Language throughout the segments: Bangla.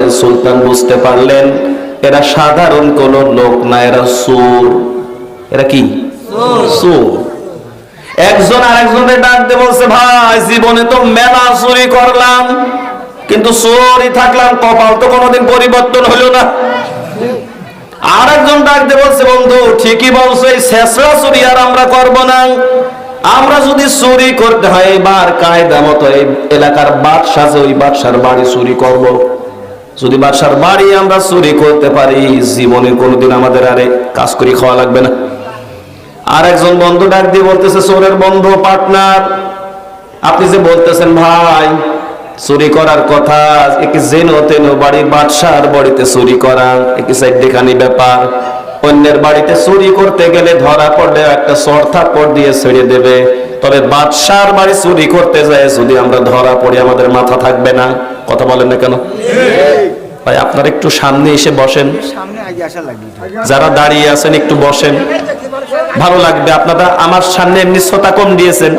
সুলতান বুঝতে পারলেন এরা সাধারণ কোন লোক না, এরা চোর। এরা কি? চোর। একজন আরেকজনের ডাক দিয়ে বলছে, ভাই জীবনে তো মেলা চুরি করলাম, কিন্তু চোরই থাকলাম, কপাল তো কোনোদিন পরিবর্তন হলো না। আরেকজন ডাক দিয়ে বলছে, বন্ধু ঠিকই বলছো, এই শেষরা চুরি আর আমরা করবো না। আমরা যদি চুরি করতে হয় এবার কায়দা মতো এই এলাকার বাদশা, ওই বাদশার বাড়ি চুরি করব। যদি বাদশার বাড়ি আমরা চুরি করতে পারি, জীবনে কোনোদিন আমাদের আরে কাজ করে খাওয়া লাগবে না। আর একজন বন্ধু ডাক দিয়ে বলতেছে, চোরের বন্ধু, পার্টনার, আপনি যে বলতেছেন ভাই চুরি করার কথা, একে জেন তেন বাড়ির বাদশার বাড়িতে চুরি করা একে সাইডেখানি ব্যাপার। অন্যের বাড়িতে চুরি করতে গেলে ধরা পড়লে একটা চর থাপ্পড় দিয়ে ছেড়ে দেবে, তবে বাদশার বাড়ি চুরি করতে যায় যদি আমরা ধরা পড়ি আমাদের মাথা থাকবে না। কথা বলেন না কেন ভাই? আপনারা একটু সামনে এসে বসেন, যারা দাঁড়িয়ে আছেন একটু বসেন, ভালো লাগবে। আপনারা আমার সামনে এমনি শ্রোতা কম দিয়েছেন,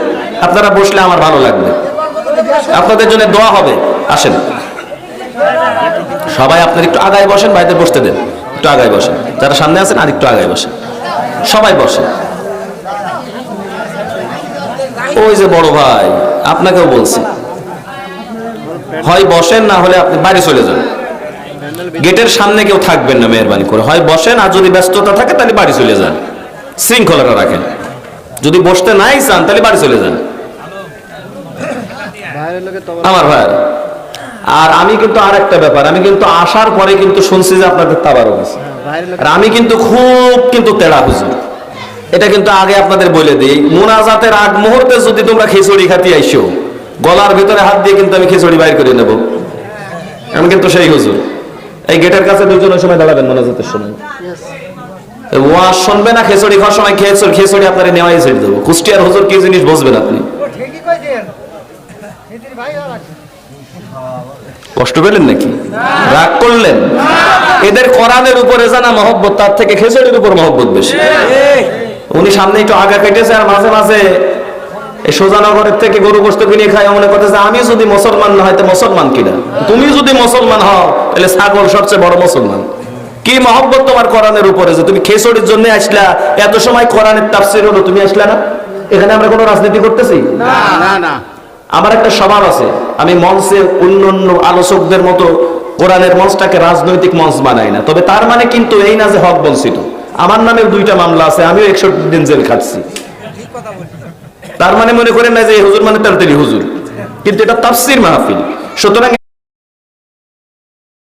আপনারা বসলে আমার ভালো লাগবে, আপনাদের জন্য দোয়া হবে। আসেন সবাই, আপনারা একটু আগায় বসেন, ভাইদের বসতে দেন, একটু আগায় বসেন। যারা সামনে আছেন আর একটু আগায় বসেন, সবাই বসেন। ওই যে বড় ভাই, আপনাকেও বলছি, হয় বসেন না হলে আপনি বাইরে চলে যান। গেটের সামনে কেউ থাকবেন না মেহরবানি করে, হয় বসেন, আর যদি ব্যস্ততা থাকে তাহলে বাড়ি চলে যান। শৃঙ্খলাটা রাখেন, যদি বসতে নাই চান তাহলে বাড়ি চলে যান আমার ভাই। আর আমি কিন্তু আর একটা ব্যাপার, আমি কিন্তু আসার পরে কিন্তু শুনছি যে আপনাদের তাবারক আছে, আর আমি কিন্তু খুব তেড়া হুজুর, এটা কিন্তু আগে আপনাদের বলে দিই। মুনাজাতের আগ মুহূর্তে যদি তোমরা খিচুড়ি খাতি আইসো, গলার ভিতরে হাত দিয়ে কিন্তু আমি খিচুড়ি বাইর করে নেব। আমি কিন্তু সেই হুজুর। এই গেটের কাছে দুজন ওই সময় দাঁড়াবেন মুনাজাতের সময়, ওয়াজ শুনবে না, খিচুড়ি খাওয়ার সময় খিচুড়ি আপনারা নেওয়াই ছেড়ে দেবো। কুষ্টিয়ার হুজুর কি জিনিস বুঝবেন আপনি? কষ্ট পেলেন নাকি? রাগ করলেন? এদের কোরআনের উপরে জানা মহব্বত তার থেকে খিচুড়ির উপর মহব্বত বেশি। উনি সামনে একটু আগা কেটেছে, আর মাঝে মাঝে এই সোজানগরের থেকে গরু গোশত কিনে খায়, মনে করতেছে আমি যদি মুসলমান না হয় তো মুসলমান কিনা, তুমি যদি মুসলমান হও তাহলে ছাগল সবচেয়ে বড় মুসলমান। কি মহব্বত তোমার কোরআনের উপরে যে তুমি খিচুড়ির জন্য আসলা, এত সময় কোরআনের তাফসীর হলো, তুমি আসলা না। এখানে আমরা কোনো রাজনীতি করতেছি না। আমার একটা স্বভাব আছে, আমি মঞ্চে অন্যান্য আলোচকদের মতো কোরআনের মঞ্চটাকে রাজনৈতিক মঞ্চ বানাই না। তবে তার মানে কিন্তু এই না যে হক বঞ্চিত। আমার নামে 2টা মামলা আছে, আমিও 61 দিন জেল খাটছি। তার মানে মনে করেন না যে হুজুর মানে তেলতেলি হুজুর, কিন্তু এটা তাফসীর মাহফিল। সুতরাং